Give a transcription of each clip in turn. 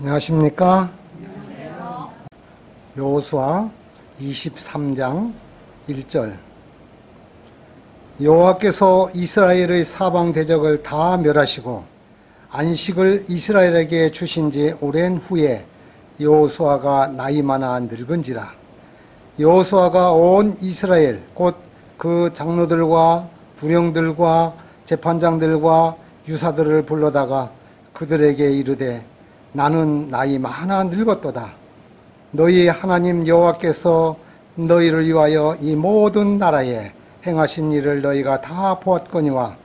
안녕하십니까? 여호수아 23장 1절. 여호와께서 이스라엘의 사방 대적을 다 멸하시고 안식을 이스라엘에게 주신 지 오랜 후에 여호수아가 나이 많아 늙은지라. 여호수아가 온 이스라엘 곧 그 장로들과 부령들과 재판장들과 유사들을 불러다가 그들에게 이르되 나는 나이 많아 늙었도다. 너희 하나님 여호와께서 너희를 위하여 이 모든 나라에 행하신 일을 너희가 다 보았거니와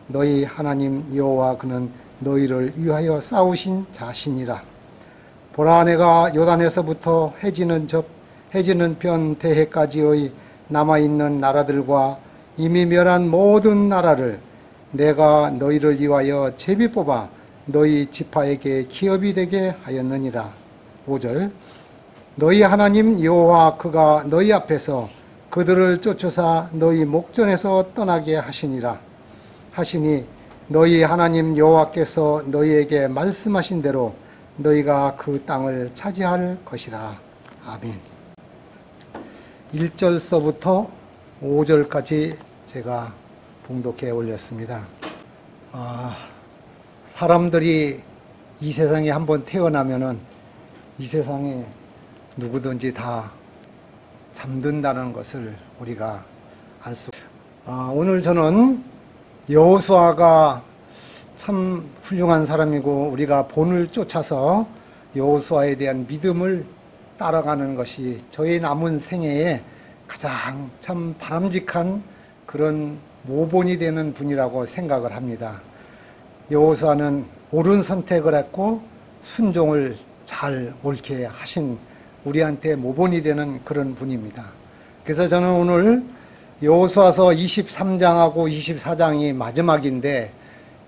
너희 하나님 여호와 그는 너희를 위하여 싸우신 자신이라. 보라, 내가 요단에서부터 해지는 편 대해까지의 남아있는 나라들과 이미 멸한 모든 나라를 내가 너희를 위하여 제비 뽑아 너희 지파에게 기업이 되게 하였느니라. 5절. 너희 하나님 여호와 그가 너희 앞에서 그들을 쫓으사 너희 목전에서 떠나게 하시니라. 하시니 너희 하나님 여호와께서 너희에게 말씀하신 대로 너희가 그 땅을 차지할 것이라. 아멘. 1절서부터 5절까지 제가 봉독해 올렸습니다. 사람들이 이 세상에 한번 태어나면은 이 세상에 누구든지 다 잠든다는 것을 우리가 알 수. 오늘 저는 여호수아가 참 훌륭한 사람이고 우리가 본을 쫓아서 여호수아에 대한 믿음을 따라가는 것이 저의 남은 생애에 가장 참 바람직한 그런 모본이 되는 분이라고 생각을 합니다. 여호수아는 옳은 선택을 했고 순종을 잘 옳게 하신 우리한테 모본이 되는 그런 분입니다. 그래서 저는 오늘 여호수아서 23장하고 24장이 마지막인데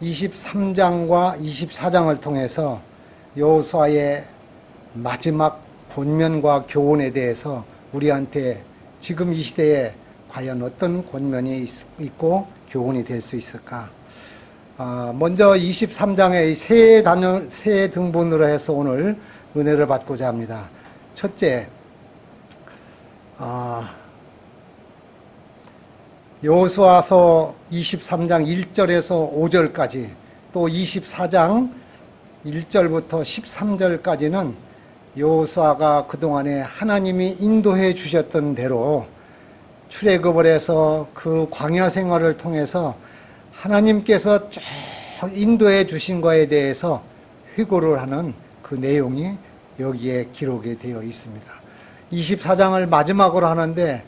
23장과 24장을 통해서 여호수아의 마지막 권면과 교훈에 대해서 우리한테 지금 이 시대에 과연 어떤 권면이 있고 교훈이 될 수 있을까? 먼저 23장의 세 등분으로 해서 오늘 은혜를 받고자 합니다. 첫째, 여호수아서 23장 1절에서 5절까지 또 24장 1절부터 13절까지는 여호수아가 그동안에 하나님이 인도해 주셨던 대로 출애굽을 해서 그 광야 생활을 통해서 하나님께서 쭉 인도해 주신 거에 대해서 회고를 하는 그 내용이 여기에 기록이 되어 있습니다. 24장을 마지막으로 하는데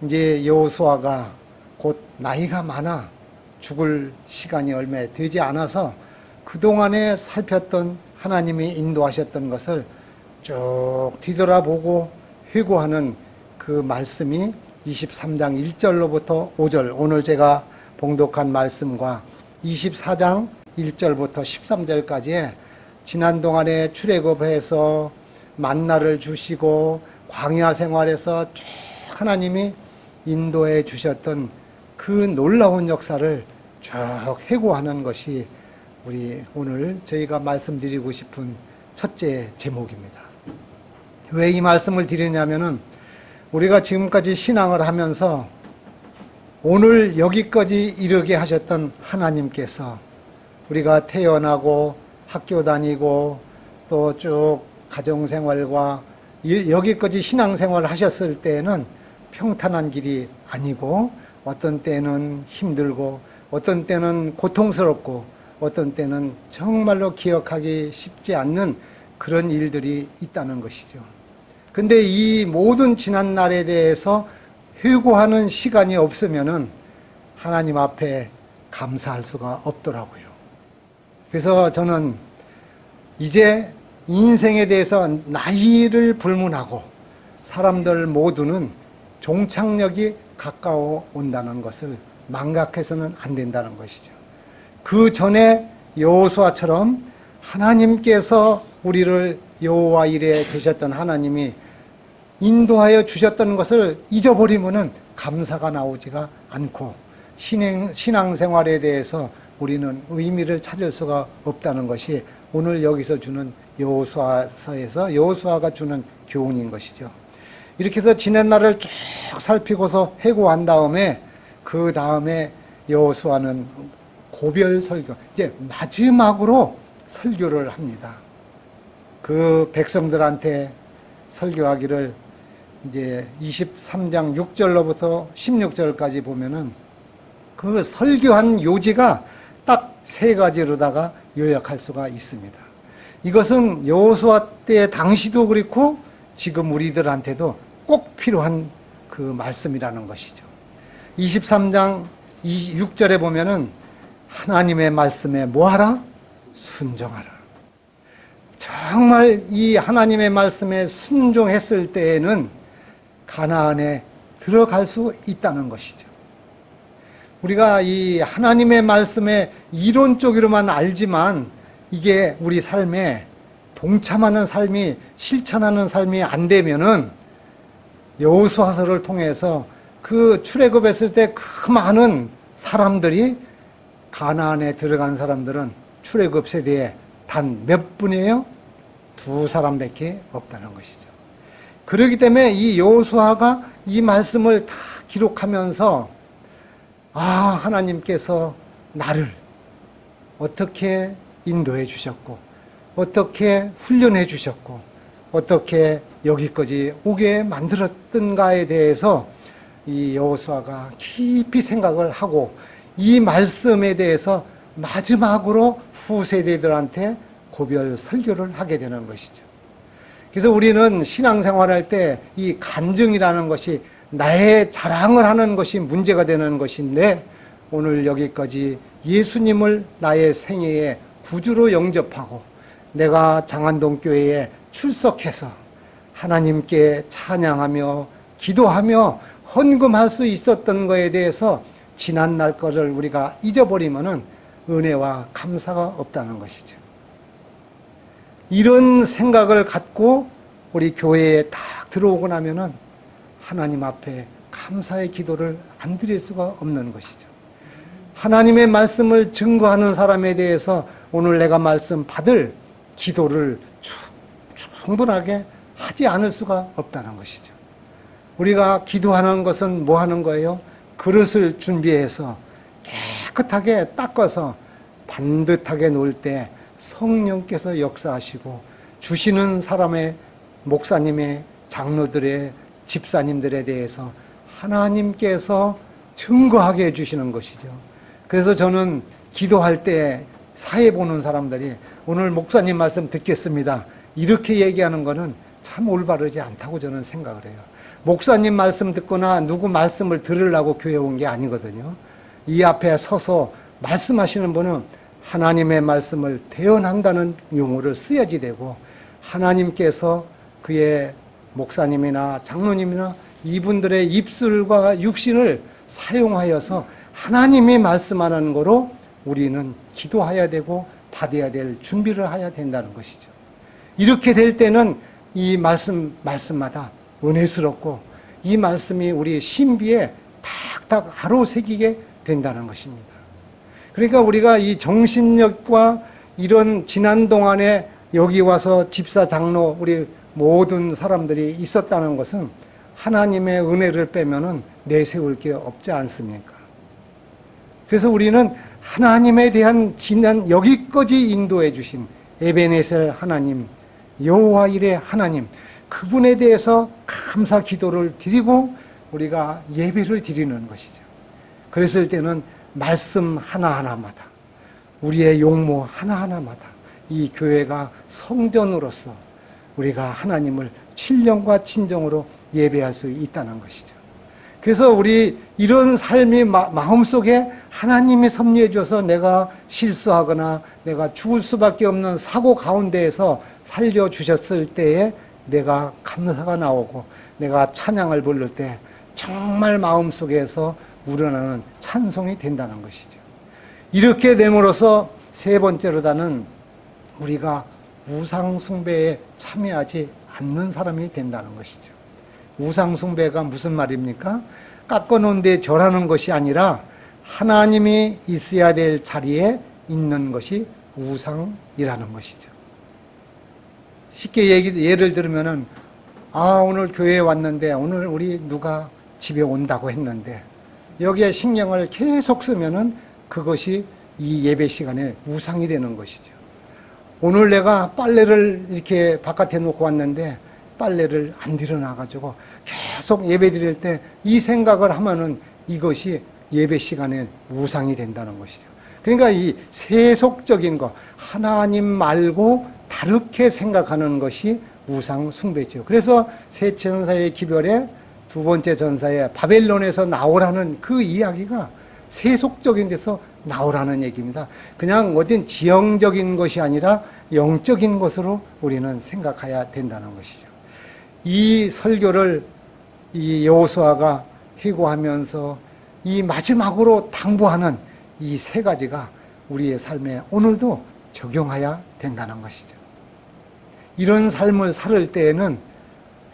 이제 여호수아가 곧 나이가 많아 죽을 시간이 얼마 되지 않아서 그동안에 살폈던 하나님이 인도하셨던 것을 쭉 뒤돌아보고 회고하는 그 말씀이 23장 1절로부터 5절, 오늘 제가 봉독한 말씀과 24장 1절부터 13절까지의 지난 동안에 출애굽해서 만나를 주시고 광야 생활에서 쭉 하나님이 인도해 주셨던 그 놀라운 역사를 쭉 회고하는 것이 우리 오늘 저희가 말씀드리고 싶은 첫째 제목입니다. 왜 이 말씀을 드리냐면은 우리가 지금까지 신앙을 하면서 오늘 여기까지 이르게 하셨던 하나님께서 우리가 태어나고 학교 다니고 또 쭉 가정생활과 여기까지 신앙생활을 하셨을 때에는 평탄한 길이 아니고 어떤 때는 힘들고 어떤 때는 고통스럽고 어떤 때는 정말로 기억하기 쉽지 않는 그런 일들이 있다는 것이죠. 근데 이 모든 지난 날에 대해서 회고하는 시간이 없으면은 하나님 앞에 감사할 수가 없더라고요. 그래서 저는 이제 인생에 대해서 나이를 불문하고 사람들 모두는 종착역이 가까워 온다는 것을 망각해서는 안 된다는 것이죠. 그 전에 여호수아처럼 하나님께서 우리를 여호와 이레 되셨던 하나님이 인도하여 주셨던 것을 잊어버리면은 감사가 나오지가 않고 신앙생활에 대해서 우리는 의미를 찾을 수가 없다는 것이 오늘 여기서 주는 여호수아서에서 여호수아가 주는 교훈인 것이죠. 이렇게 해서 지난 날을 쭉 살피고서 회고한 다음에 그 다음에 여호수아는 고별 설교, 이제 마지막으로 설교를 합니다. 그 백성들한테 설교하기를 이제 23장 6절로부터 16절까지 보면은 그 설교한 요지가 딱 세 가지로다가 요약할 수가 있습니다. 이것은 여호수아 때 당시도 그렇고 지금 우리들한테도 꼭 필요한 그 말씀이라는 것이죠. 23장 6절에 보면은 하나님의 말씀에 뭐하라? 순종하라. 정말 이 하나님의 말씀에 순종했을 때에는 가나안에 들어갈 수 있다는 것이죠. 우리가 이 하나님의 말씀에 이론적으로만 알지만 이게 우리 삶에 동참하는 삶이, 실천하는 삶이 안 되면은 여호수아서를 통해서 그 출애굽했을 때 그 많은 사람들이 가나안에 들어간 사람들은 출애굽 세대에 단 몇 분이에요? 2사람밖에 없다는 것이죠. 그렇기 때문에 이 여호수아가 이 말씀을 다 기록하면서 하나님께서 나를 어떻게 인도해 주셨고 어떻게 훈련해 주셨고 어떻게 여기까지 오게 만들었던가에 대해서 이 여호수아가 깊이 생각을 하고 이 말씀에 대해서 마지막으로 후세대들한테 고별 설교를 하게 되는 것이죠. 그래서 우리는 신앙생활할 때 이 간증이라는 것이 나의 자랑을 하는 것이 문제가 되는 것인데 오늘 여기까지 예수님을 나의 생애의 구주로 영접하고 내가 장안동 교회에 출석해서 하나님께 찬양하며 기도하며 헌금할 수 있었던 것에 대해서 지난 날 것을 우리가 잊어버리면은 은혜와 감사가 없다는 것이죠. 이런 생각을 갖고 우리 교회에 딱 들어오고 나면은 하나님 앞에 감사의 기도를 안 드릴 수가 없는 것이죠. 하나님의 말씀을 증거하는 사람에 대해서 오늘 내가 말씀 받을 기도를 충분하게 하지 않을 수가 없다는 것이죠. 우리가 기도하는 것은 뭐 하는 거예요? 그릇을 준비해서 깨끗하게 닦아서 반듯하게 놓을 때 성령께서 역사하시고 주시는 사람의 목사님의 장로들의 집사님들에 대해서 하나님께서 증거하게 해주시는 것이죠. 그래서 저는 기도할 때 사회 보는 사람들이 오늘 목사님 말씀 듣겠습니다. 이렇게 얘기하는 거는 참 올바르지 않다고 저는 생각을 해요. 목사님 말씀 듣거나 누구 말씀을 들으려고 교회 온 게 아니거든요. 이 앞에 서서 말씀하시는 분은 하나님의 말씀을 대언한다는 용어를 써야지 되고 하나님께서 그의 목사님이나 장로님이나 이분들의 입술과 육신을 사용하여서 하나님이 말씀하는 거로 우리는 기도해야 되고 받아야 될 준비를 해야 된다는 것이죠. 이렇게 될 때는 이 말씀마다 은혜스럽고 이 말씀이 우리 신비에 탁탁 아로새기게 된다는 것입니다. 그러니까 우리가 이 정신력과 이런 지난 동안에 여기 와서 집사, 장로, 우리 모든 사람들이 있었다는 것은 하나님의 은혜를 빼면은 내세울 게 없지 않습니까? 그래서 우리는 하나님에 대한 지난 여기까지 인도해 주신 에베네셀 하나님, 여호와 일의 하나님, 그분에 대해서 감사 기도를 드리고 우리가 예배를 드리는 것이죠. 그랬을 때는 말씀 하나하나마다 우리의 용모 하나하나마다 이 교회가 성전으로서 우리가 하나님을 신령과 진정으로 예배할 수 있다는 것이죠. 그래서 우리 이런 삶이 마음속에 하나님이 섭리해 줘서 내가 실수하거나 내가 죽을 수밖에 없는 사고 가운데에서 살려주셨을 때에 내가 감사가 나오고 내가 찬양을 부를 때 정말 마음속에서 우러나는 찬송이 된다는 것이죠. 이렇게 됨으로써 세 번째로다는 우리가 우상숭배에 참여하지 않는 사람이 된다는 것이죠. 우상숭배가 무슨 말입니까? 깎아놓은 데 절하는 것이 아니라 하나님이 있어야 될 자리에 있는 것이 우상이라는 것이죠. 쉽게 예를 들면은, 오늘 교회에 왔는데, 오늘 우리 누가 집에 온다고 했는데, 여기에 신경을 계속 쓰면은 그것이 이 예배 시간에 우상이 되는 것이죠. 오늘 내가 빨래를 이렇게 바깥에 놓고 왔는데, 빨래를 안 들여놔가지고 계속 예배 드릴 때 이 생각을 하면은 이것이 예배 시간에 우상이 된다는 것이죠. 그러니까 이 세속적인 거, 하나님 말고 다르게 생각하는 것이 우상 숭배죠. 그래서 세 전사의 기별에 두 번째 전사에 바벨론에서 나오라는 그 이야기가 세속적인 데서 나오라는 얘기입니다. 그냥 어딘 지형적인 것이 아니라 영적인 것으로 우리는 생각해야 된다는 것이죠. 이 설교를 이 여호수아가 회고하면서 이 마지막으로 당부하는 이 세 가지가 우리의 삶에 오늘도 적용해야 된다는 것이죠. 이런 삶을 살 때에는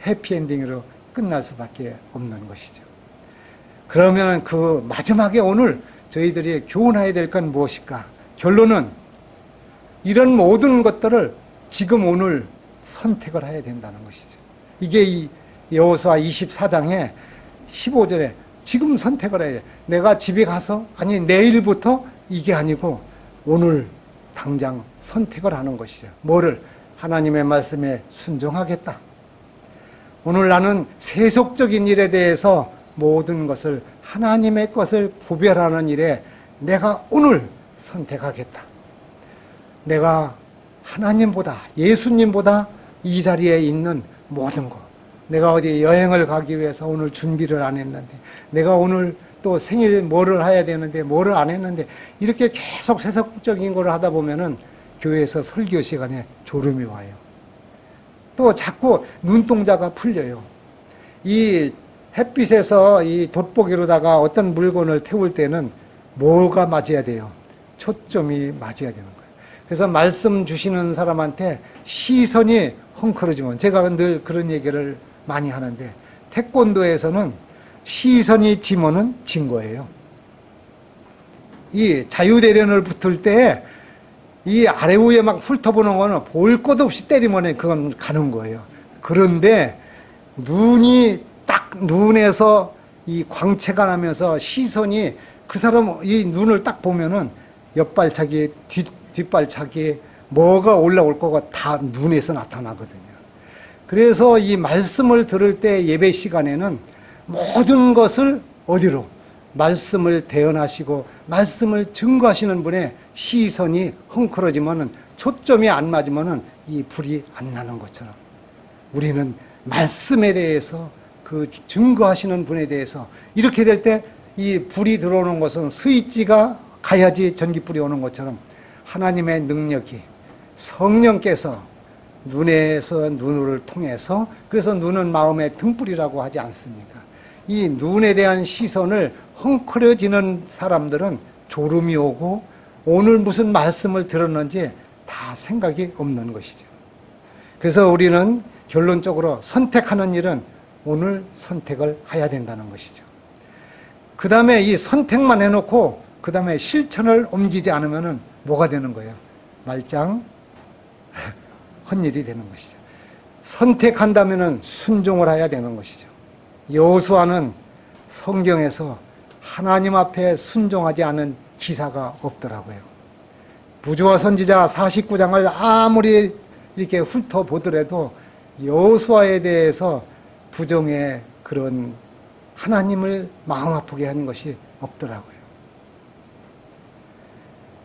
해피엔딩으로 끝날 수밖에 없는 것이죠. 그러면 그 마지막에 오늘 저희들이 교훈해야 될 건 무엇일까? 결론은 이런 모든 것들을 지금 오늘 선택을 해야 된다는 것이죠. 이게 이 여호수아 24장에 15절에 지금 선택을 해야 돼. 내가 집에 가서 아니 내일부터 이게 아니고 오늘 당장 선택을 하는 것이죠. 뭐를? 하나님의 말씀에 순종하겠다. 오늘 나는 세속적인 일에 대해서 모든 것을 하나님의 것을 구별하는 일에 내가 오늘 선택하겠다. 내가 하나님보다 예수님보다 이 자리에 있는 모든 것, 내가 어디 여행을 가기 위해서 오늘 준비를 안 했는데, 내가 오늘 또 생일 뭐를 해야 되는데 뭐를 안 했는데, 이렇게 계속 세속적인 걸 하다 보면은 교회에서 설교 시간에 졸음이 와요. 또 자꾸 눈동자가 풀려요. 이 햇빛에서 이 돋보기로다가 어떤 물건을 태울 때는 뭐가 맞아야 돼요? 초점이 맞아야 되는 거예요. 그래서 말씀 주시는 사람한테 시선이 헝클어지면, 제가 늘 그런 얘기를 많이 하는데, 태권도에서는 시선이 지면은 진 거예요. 이 자유대련을 붙을 때 이 아래 위에 막 훑어보는 거는 볼 것 없이 때리면 그건 가는 거예요. 그런데 눈이 딱 눈에서 이 광채가 나면서 시선이 그 사람 이 눈을 딱 보면은 옆발차기 뒷발차기 뭐가 올라올 거가 다 눈에서 나타나거든요. 그래서 이 말씀을 들을 때 예배 시간에는 모든 것을 어디로? 말씀을 대언하시고 말씀을 증거하시는 분의 시선이 헝클어지면은, 초점이 안 맞으면은 이 불이 안 나는 것처럼 우리는 말씀에 대해서, 그 증거하시는 분에 대해서 이렇게 될 때 이 불이 들어오는 것은 스위치가 가야지 전기불이 오는 것처럼 하나님의 능력이, 성령께서 눈에서 눈을 통해서, 그래서 눈은 마음의 등불이라고 하지 않습니까? 이 눈에 대한 시선을 헝클어지는 사람들은 졸음이 오고 오늘 무슨 말씀을 들었는지 다 생각이 없는 것이죠. 그래서 우리는 결론적으로 선택하는 일은 오늘 선택을 해야 된다는 것이죠. 그 다음에 이 선택만 해놓고 그 다음에 실천을 옮기지 않으면 뭐가 되는 거예요? 말짱 헛일이 되는 것이죠. 선택한다면 순종을 해야 되는 것이죠. 여호수아는 성경에서 하나님 앞에 순종하지 않은 기사가 없더라고요. 부조와 선지자 49장을 아무리 이렇게 훑어보더라도 여호수아에 대해서 부정의 그런 하나님을 마음 아프게 하는 것이 없더라고요.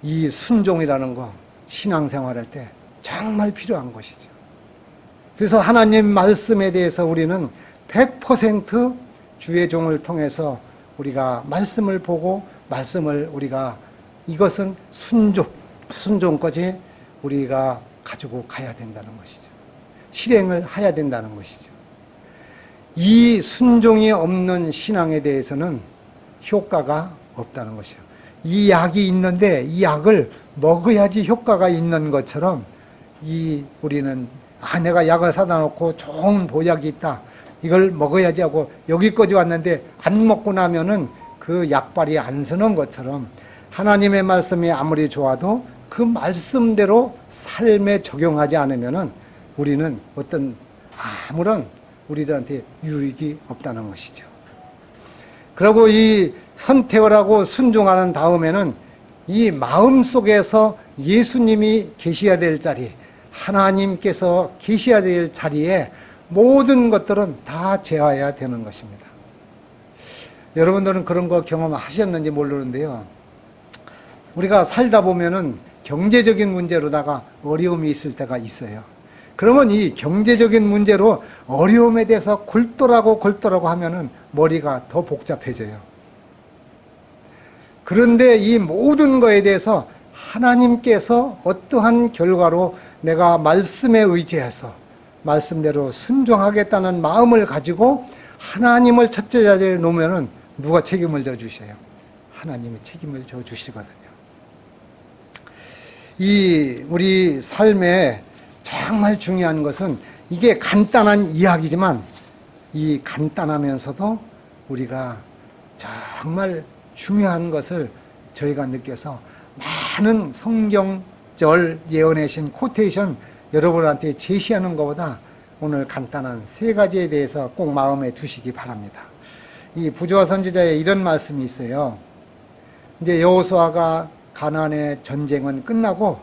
이 순종이라는 거 신앙생활할 때 정말 필요한 것이죠. 그래서 하나님 말씀에 대해서 우리는 100% 주의 종을 통해서 우리가 말씀을 보고 말씀을 우리가 이것은 순종까지 우리가 가지고 가야 된다는 것이죠. 실행을 해야 된다는 것이죠. 이 순종이 없는 신앙에 대해서는 효과가 없다는 것이죠. 이 약이 있는데 이 약을 먹어야지 효과가 있는 것처럼 우리는 내가 약을 사다 놓고 좋은 보약이 있다, 이걸 먹어야지 하고 여기까지 왔는데 안 먹고 나면은 그 약발이 안 서는 것처럼 하나님의 말씀이 아무리 좋아도 그 말씀대로 삶에 적용하지 않으면은 우리는 아무런 우리들한테 유익이 없다는 것이죠. 그리고 이 선택을 순종하는 다음에는 이 마음 속에서 예수님이 계셔야 될 자리, 하나님께서 계셔야 될 자리에 모든 것들은 다 제어해야 되는 것입니다. 여러분들은 그런 거 경험하셨는지 모르는데요. 우리가 살다 보면은 경제적인 문제로다가 어려움이 있을 때가 있어요. 그러면 이 경제적인 문제로 어려움에 대해서 골똘하고 하면은 머리가 더 복잡해져요. 그런데 이 모든 거에 대해서 하나님께서 어떠한 결과로 내가 말씀에 의지해서 말씀대로 순종하겠다는 마음을 가지고 하나님을 첫째 자리에 놓으면은 누가 책임을 져 주셔요? 하나님이 책임을 져 주시거든요. 이 우리 삶에 정말 중요한 것은 이게 간단한 이야기지만 이 간단하면서도 우리가 정말 중요한 것을 저희가 느껴서 많은 성경절 예언하신 코테이션 여러분한테 제시하는 것보다 오늘 간단한 세 가지에 대해서 꼭 마음에 두시기 바랍니다. 이 부조와 선지자에 이런 말씀이 있어요. 이제 여호수아가 가나안의 전쟁은 끝나고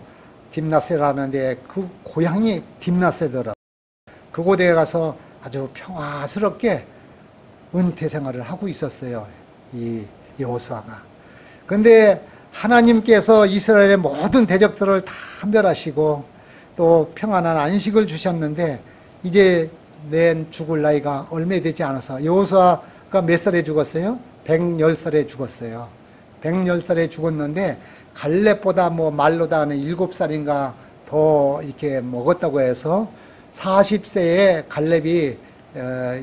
딥낫세라는 데 그 고향이 딥낫세더라. 그곳에 가서 아주 평화스럽게 은퇴 생활을 하고 있었어요. 이 여호수아가. 근데 하나님께서 이스라엘의 모든 대적들을 다 멸하시고 또 평안한 안식을 주셨는데 이제 내 죽을 나이가 얼마 되지 않아서 여호수아가 몇 살에 죽었어요? 110살에 죽었어요. 110살에 죽었는데 갈렙보다 말로다 하는 7살인가 더 이렇게 먹었다고 해서 40세에 갈렙이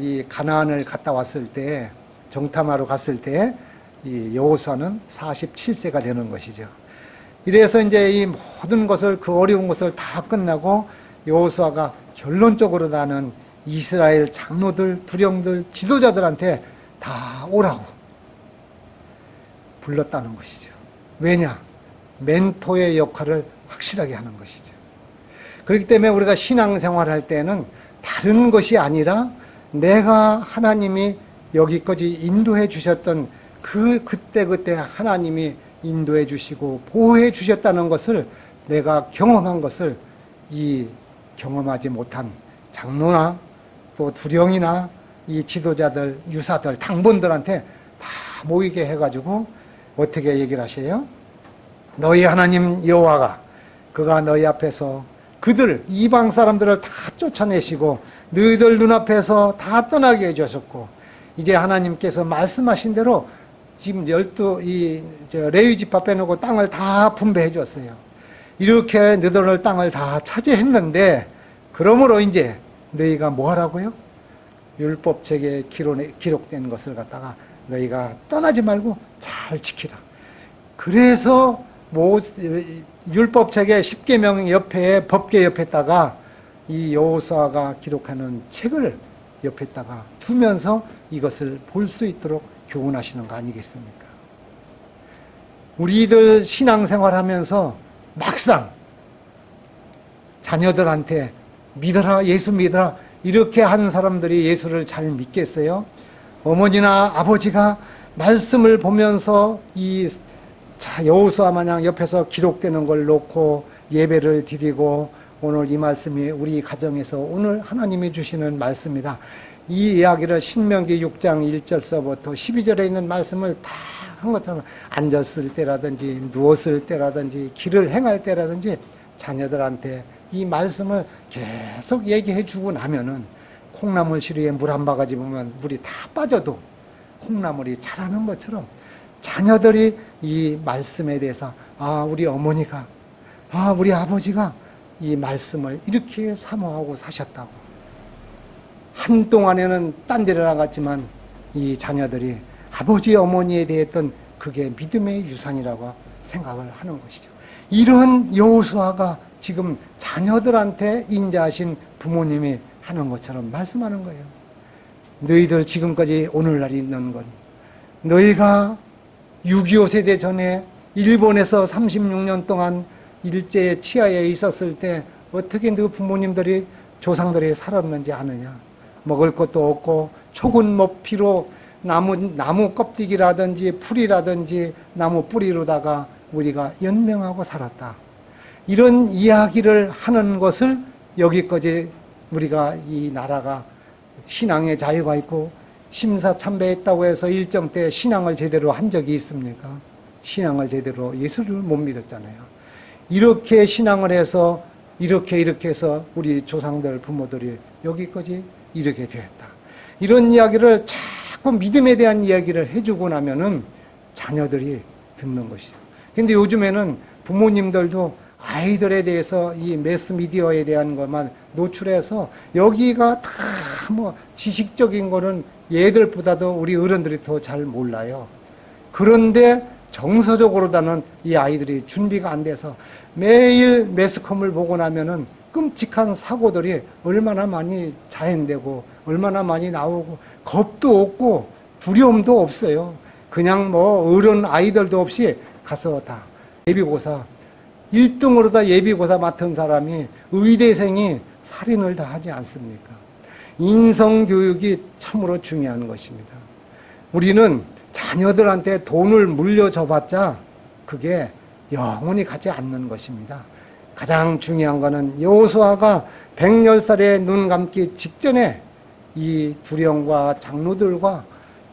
이 가나안을 갔다 왔을 때 정탐하러 갔을 때 이 여호수아는 47세가 되는 것이죠. 이래서 이제 이 모든 것을 그 어려운 것을 다 끝나고 여호수아가 결론적으로 나는 이스라엘 장로들, 두령들, 지도자들한테 다 오라고 불렀다는 것이죠. 왜냐? 멘토의 역할을 확실하게 하는 것이죠. 그렇기 때문에 우리가 신앙생활할 때는 다른 것이 아니라 내가 하나님이 여기까지 인도해 주셨던 그때 하나님이 인도해 주시고 보호해 주셨다는 것을 내가 경험한 것을 이 경험하지 못한 장로나 또 두령이나 이 지도자들, 유사들, 당본들한테 다 모이게 해가지고 어떻게 얘기를 하셔요? 너희 하나님 여호와가 그가 너희 앞에서 그들 이방 사람들을 다 쫓아내시고 너희들 눈앞에서 다 떠나게 해주셨고 이제 하나님께서 말씀하신 대로 지금 레위 지파 빼놓고 땅을 다 분배해 줬어요. 이렇게 너희들 땅을 다 차지했는데 그러므로 이제 너희가 뭐 하라고요? 율법책에 기록된 것을 갖다가 너희가 떠나지 말고 잘 지키라. 그래서 율법책의 10계명 옆에 법계 옆에다가 이 여호수아가 기록하는 책을 옆에다가 두면서 이것을 볼 수 있도록 교훈하시는 거 아니겠습니까? 우리들 신앙생활하면서 막상 자녀들한테 믿어라, 예수 믿어라 이렇게 하는 사람들이 예수를 잘 믿겠어요? 어머니나 아버지가 말씀을 보면서 여호수아 마냥 옆에서 기록되는 걸 놓고 예배를 드리고 오늘 이 말씀이 우리 가정에서 오늘 하나님이 주시는 말씀이다. 이 이야기를 신명기 6장 1절서부터 12절에 있는 말씀을 다 한 것처럼 앉았을 때라든지 누웠을 때라든지 길을 행할 때라든지 자녀들한테 이 말씀을 계속 얘기해 주고 나면은 콩나물 시루에 물 한 바가지 보면 물이 다 빠져도 콩나물이 자라는 것처럼 자녀들이 이 말씀에 대해서 우리 어머니가 우리 아버지가 이 말씀을 이렇게 사모하고 사셨다고 한동안에는 딴 데로 나갔지만 이 자녀들이 아버지 어머니에 대했던 그게 믿음의 유산이라고 생각을 하는 것이죠. 이런 여호수아가 지금 자녀들한테 인자하신 부모님이 하는 것처럼 말씀하는 거예요. 너희들 지금까지 오늘날 있는 건 너희가 6.25 세대 전에 일본에서 36년 동안 일제의 치하에 있었을 때 어떻게 너 부모님들이 조상들이 살았는지 아느냐? 먹을 것도 없고 초근 모피로 나무 껍데기라든지 풀이라든지 나무 뿌리로다가 우리가 연명하고 살았다. 이런 이야기를 하는 것을 여기까지 우리가 이 나라가 신앙의 자유가 있고 심사참배했다고 해서 일정 때 신앙을 제대로 한 적이 있습니까? 신앙을 제대로 예수를 못 믿었잖아요. 이렇게 신앙을 해서 이렇게 해서 우리 조상들 부모들이 여기까지 이렇게 되었다. 이런 이야기를 자꾸 믿음에 대한 이야기를 해주고 나면은 자녀들이 듣는 것이죠. 근데 요즘에는 부모님들도 아이들에 대해서 이 매스미디어에 대한 것만 노출해서 여기가 다 뭐 지식적인 거는 얘들보다도 우리 어른들이 더 잘 몰라요. 그런데 정서적으로다는 이 아이들이 준비가 안 돼서 매일 매스컴을 보고 나면은 끔찍한 사고들이 얼마나 많이 자행되고 얼마나 많이 나오고 겁도 없고 두려움도 없어요. 그냥 뭐 어른 아이들도 없이 가서 다 예비고사 1등으로 다 예비고사 맡은 사람이 의대생이 살인을 다 하지 않습니까? 인성교육이 참으로 중요한 것입니다. 우리는 자녀들한테 돈을 물려줘봤자 그게 영원히 가지 않는 것입니다. 가장 중요한 것은 여호수아가 110살에 눈 감기 직전에 이 두령과 장로들과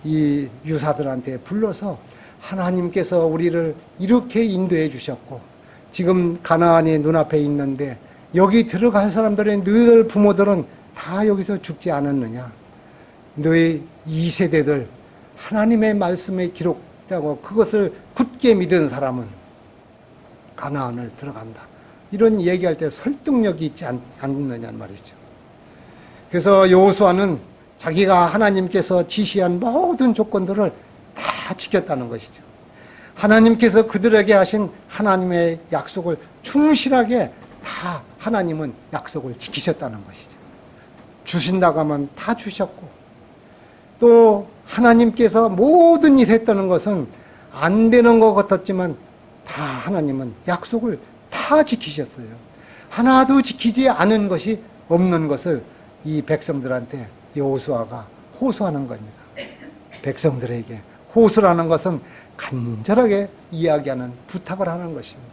이 유사들한테 불러서 하나님께서 우리를 이렇게 인도해 주셨고 지금 가나안이 눈앞에 있는데 여기 들어갈 사람들의 너희들 부모들은 다 여기서 죽지 않았느냐? 너희 2세대들 하나님의 말씀에 기록되고 그것을 굳게 믿은 사람은 가나안을 들어간다. 이런 얘기할 때 설득력이 있지 않느냐는 말이죠. 그래서 여호수아는 자기가 하나님께서 지시한 모든 조건들을 다 지켰다는 것이죠. 하나님께서 그들에게 하신 하나님의 약속을 충실하게 다 하나님은 약속을 지키셨다는 것이죠. 주신다고 하면 다 주셨고 또 하나님께서 모든 일 했다는 것은 안 되는 것 같았지만 다 하나님은 약속을 다 지키셨어요. 하나도 지키지 않은 것이 없는 것을 이 백성들한테 여호수아가 호소하는 겁니다. 백성들에게 호소라는 것은 간절하게 이야기하는 부탁을 하는 것입니다.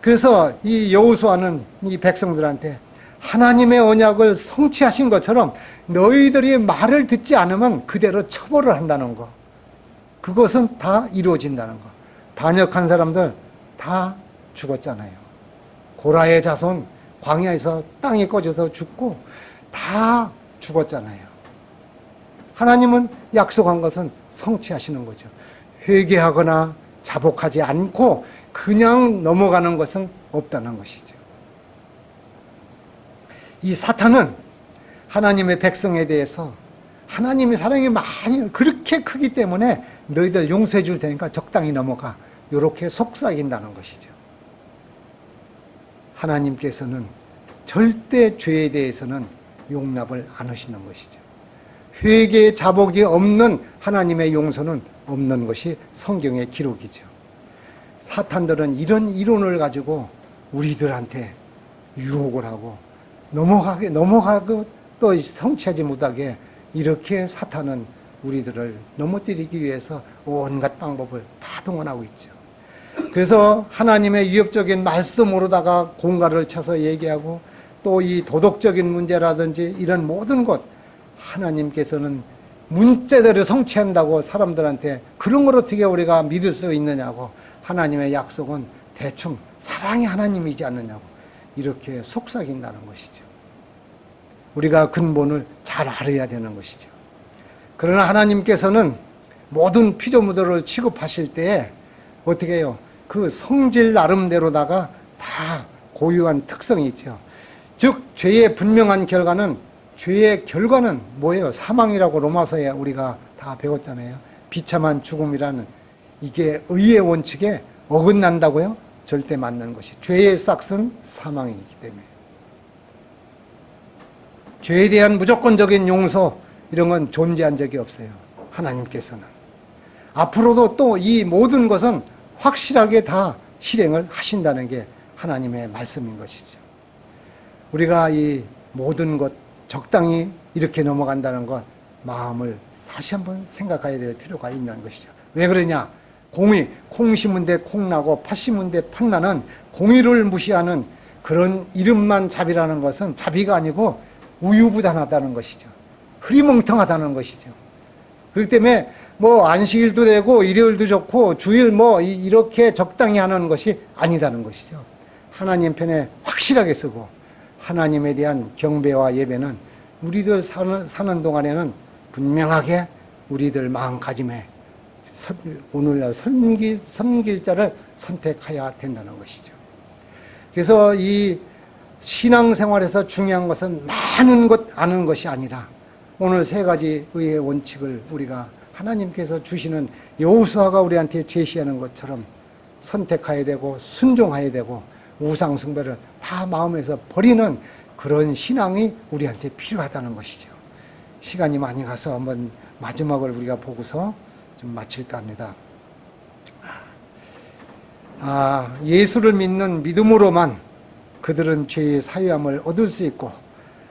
그래서 이 여호수아는 이 백성들한테 하나님의 언약을 성취하신 것처럼 너희들이 말을 듣지 않으면 그대로 처벌을 한다는 거. 그것은 다 이루어진다는 거. 반역한 사람들 다 죽었잖아요. 고라의 자손 광야에서 땅이 꺼져서 죽고 다 죽었잖아요. 하나님은 약속한 것은 성취하시는 거죠. 회개하거나 자복하지 않고 그냥 넘어가는 것은 없다는 것이죠. 이 사탄은 하나님의 백성에 대해서 하나님의 사랑이 많이 그렇게 크기 때문에 너희들 용서해 줄 테니까 적당히 넘어가 이렇게 속삭인다는 것이죠. 하나님께서는 절대 죄에 대해서는 용납을 안 하시는 것이죠. 회개 자복이 없는 하나님의 용서는 없는 것이 성경의 기록이죠. 사탄들은 이런 이론을 가지고 우리들한테 유혹을 하고 넘어가고 또 성취하지 못하게 이렇게 사탄은 우리들을 넘어뜨리기 위해서 온갖 방법을 다 동원하고 있죠. 그래서 하나님의 위협적인 말씀으로다가 공갈을 쳐서 얘기하고 또 이 도덕적인 문제라든지 이런 모든 것 하나님께서는 문제대로 성취한다고 사람들한테 그런 걸 어떻게 우리가 믿을 수 있느냐고 하나님의 약속은 대충 사랑이 하나님이지 않느냐고 이렇게 속삭인다는 것이죠. 우리가 근본을 잘 알아야 되는 것이죠. 그러나 하나님께서는 모든 피조물들을 취급하실 때에 어떻게 해요? 그 성질 나름대로다가 다 고유한 특성이 있죠. 즉 죄의 분명한 결과는 죄의 결과는 뭐예요? 사망이라고 로마서에 우리가 다 배웠잖아요. 비참한 죽음이라는 이게 의의 원칙에 어긋난다고요? 절대 맞는 것이. 죄의 싹은 사망이기 때문에. 죄에 대한 무조건적인 용서 이런 건 존재한 적이 없어요. 하나님께서는. 앞으로도 또 이 모든 것은 확실하게 다 실행을 하신다는 게 하나님의 말씀인 것이죠. 우리가 이 모든 것 적당히 이렇게 넘어간다는 것 마음을 다시 한번 생각해야 될 필요가 있는 것이죠. 왜 그러냐? 공의, 콩 심은 데 콩 나고 팥 심은 데 팥 나는 공의를 무시하는 그런 이름만 자비라는 것은 자비가 아니고 우유부단하다는 것이죠. 흐리멍텅하다는 것이죠. 그렇기 때문에 뭐 안식일도 되고 일요일도 좋고 주일 뭐 이렇게 적당히 하는 것이 아니다는 것이죠. 하나님 편에 확실하게 서고 하나님에 대한 경배와 예배는 우리들 사는 동안에는 분명하게 우리들 마음가짐에 오늘날 섬길 자를 선택해야 된다는 것이죠. 그래서 이 신앙생활에서 중요한 것은 많은 것 아는 것이 아니라 오늘 세 가지 의의 원칙을 우리가 하나님께서 주시는 여호수아가 우리한테 제시하는 것처럼 선택해야 되고 순종해야 되고 우상 숭배를 다 마음에서 버리는 그런 신앙이 우리한테 필요하다는 것이죠. 시간이 많이 가서 한번 마지막을 우리가 보고서 좀 마칠까 합니다. 예수를 믿는 믿음으로만 그들은 죄의 사유함을 얻을 수 있고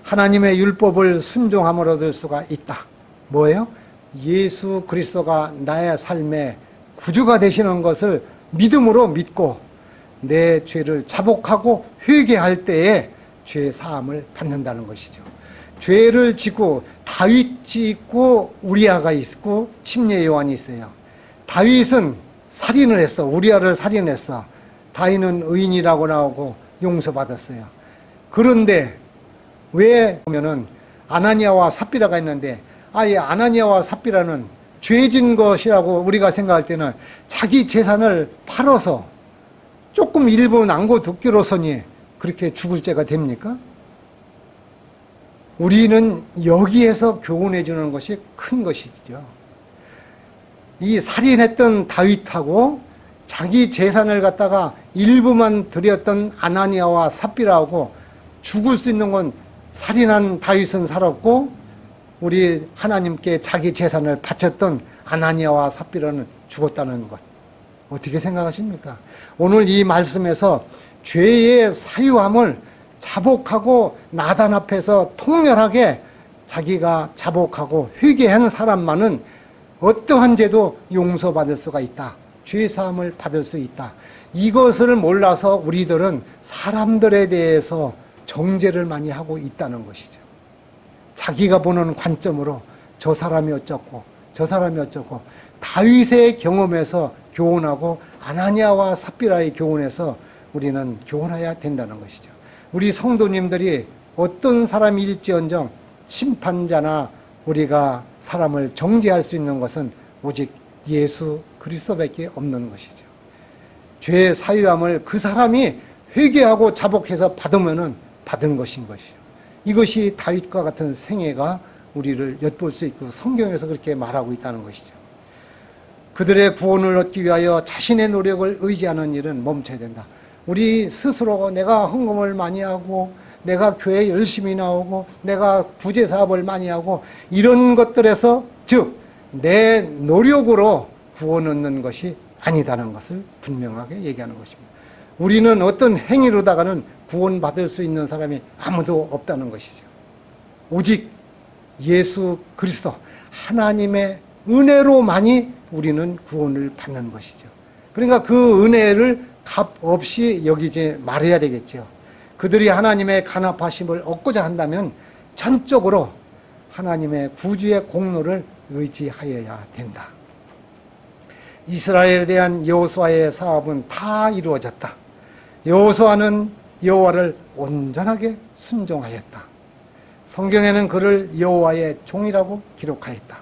하나님의 율법을 순종함을 얻을 수가 있다. 뭐예요? 예수 그리스도가 나의 삶의 구주가 되시는 것을 믿음으로 믿고 내 죄를 자복하고 회개할 때에 죄 사함을 받는다는 것이죠. 죄를 짓고 다윗이 있고 우리아가 있고 침례 요한이 있어요. 다윗은 살인을 했어. 우리아를 살인했어. 다윗은 의인이라고 나오고 용서받았어요. 그런데 왜 보면은 아나니아와 삽비라가 있는데 이 아나니아와 삽비라는 죄진 것이라고 우리가 생각할 때는 자기 재산을 팔아서 조금 일부 난고 듣기로서니 그렇게 죽을 죄가 됩니까? 우리는 여기에서 교훈해 주는 것이 큰 것이죠. 이 살인했던 다윗하고 자기 재산을 갖다가 일부만 드렸던 아나니아와 삽비라하고 죽을 수 있는 건 살인한 다윗은 살았고 우리 하나님께 자기 재산을 바쳤던 아나니아와 삽비라는 죽었다는 것. 어떻게 생각하십니까? 오늘 이 말씀에서 죄의 사유함을 자복하고 나단 앞에서 통렬하게 자기가 자복하고 회개한 사람만은 어떠한 죄도 용서받을 수가 있다. 죄사함을 받을 수 있다. 이것을 몰라서 우리들은 사람들에 대해서 정죄를 많이 하고 있다는 것이죠. 자기가 보는 관점으로 저 사람이 어쩌고 저 사람이 어쩌고 다윗의 경험에서 교훈하고 아나니아와 삽비라의 교훈에서 우리는 교훈해야 된다는 것이죠. 우리 성도님들이 어떤 사람일지언정 심판자나 우리가 사람을 정죄할 수 있는 것은 오직 예수 그리스도밖에 없는 것이죠. 죄의 사유함을 그 사람이 회개하고 자복해서 받으면은 받은 것인 것이요. 이것이 다윗과 같은 생애가 우리를 엿볼 수 있고 성경에서 그렇게 말하고 있다는 것이죠. 그들의 구원을 얻기 위하여 자신의 노력을 의지하는 일은 멈춰야 된다. 우리 스스로 내가 헌금을 많이 하고 내가 교회에 열심히 나오고 내가 구제 사업을 많이 하고 이런 것들에서 즉 내 노력으로 구원 얻는 것이 아니다는 것을 분명하게 얘기하는 것입니다. 우리는 어떤 행위로다가는 구원받을 수 있는 사람이 아무도 없다는 것이죠. 오직 예수 그리스도 하나님의 은혜로만이 우리는 구원을 받는 것이죠. 그러니까 그 은혜를 값 없이 여기지 말아야 되겠죠. 그들이 하나님의 간합하심을 얻고자 한다면 전적으로 하나님의 구주의 공로를 의지하여야 된다. 이스라엘에 대한 여호수아의 사업은 다 이루어졌다. 여호수아는 여호와를 온전하게 순종하였다. 성경에는 그를 여호와의 종이라고 기록하였다.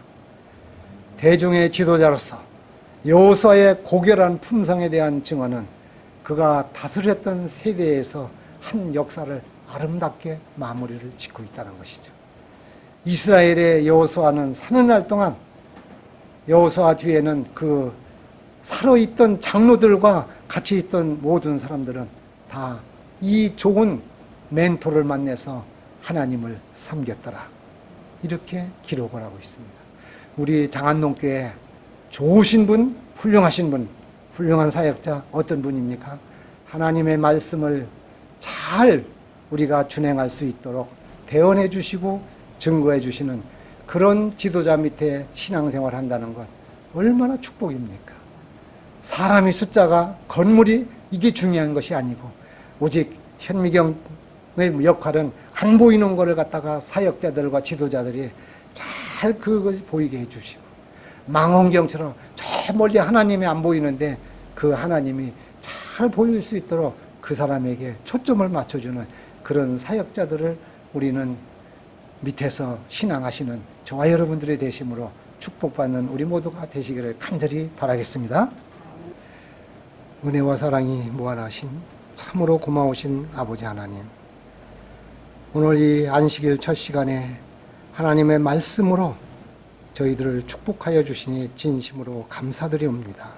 대중의 지도자로서 여호수아의 고결한 품성에 대한 증언은 그가 다스렸던 세대에서 한 역사를 아름답게 마무리를 짓고 있다는 것이죠. 이스라엘의 여호수아는 사는 날 동안 여호수아 뒤에는 그 살아있던 장로들과 같이 있던 모든 사람들은 다 이 좋은 멘토를 만나서 하나님을 섬겼더라. 이렇게 기록을 하고 있습니다. 우리 장안동교회 좋으신 분, 훌륭하신 분, 훌륭한 사역자 어떤 분입니까? 하나님의 말씀을 잘 우리가 준행할 수 있도록 대언해 주시고 증거해 주시는 그런 지도자 밑에 신앙생활 한다는 것 얼마나 축복입니까? 사람이 숫자가 건물이 이게 중요한 것이 아니고 오직 현미경의 역할은 안 보이는 거를 갖다가 사역자들과 지도자들이 잘 그것을 보이게 해주시고 망원경처럼 저 멀리 하나님이 안 보이는데 그 하나님이 잘 보일 수 있도록 그 사람에게 초점을 맞춰주는 그런 사역자들을 우리는 밑에서 신앙하시는 저와 여러분들의 되심으로 축복받는 우리 모두가 되시기를 간절히 바라겠습니다. 은혜와 사랑이 무한하신 참으로 고마우신 아버지 하나님, 오늘 이 안식일 첫 시간에 하나님의 말씀으로 저희들을 축복하여 주시니 진심으로 감사드리옵니다.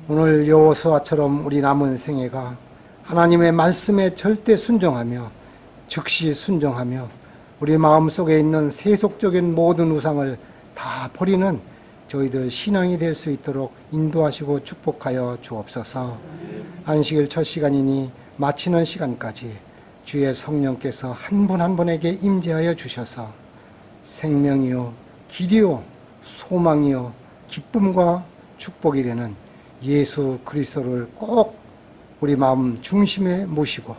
오늘 여호수아처럼 우리 남은 생애가 하나님의 말씀에 절대 순종하며 즉시 순종하며 우리 마음속에 있는 세속적인 모든 우상을 다 버리는 저희들 신앙이 될 수 있도록 인도하시고 축복하여 주옵소서. 안식일 첫 시간이니 마치는 시간까지 주의 성령께서 한 분 한 분에게 임재하여 주셔서 생명이요 길이요 소망이요 기쁨과 축복이 되는 예수 그리스도를 꼭 우리 마음 중심에 모시고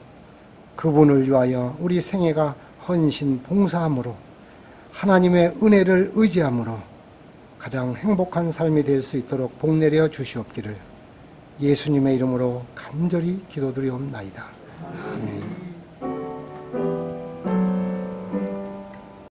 그분을 위하여 우리 생애가 헌신 봉사함으로 하나님의 은혜를 의지함으로 가장 행복한 삶이 될 수 있도록 복내려 주시옵기를 예수님의 이름으로 간절히 기도드리옵나이다. 아멘.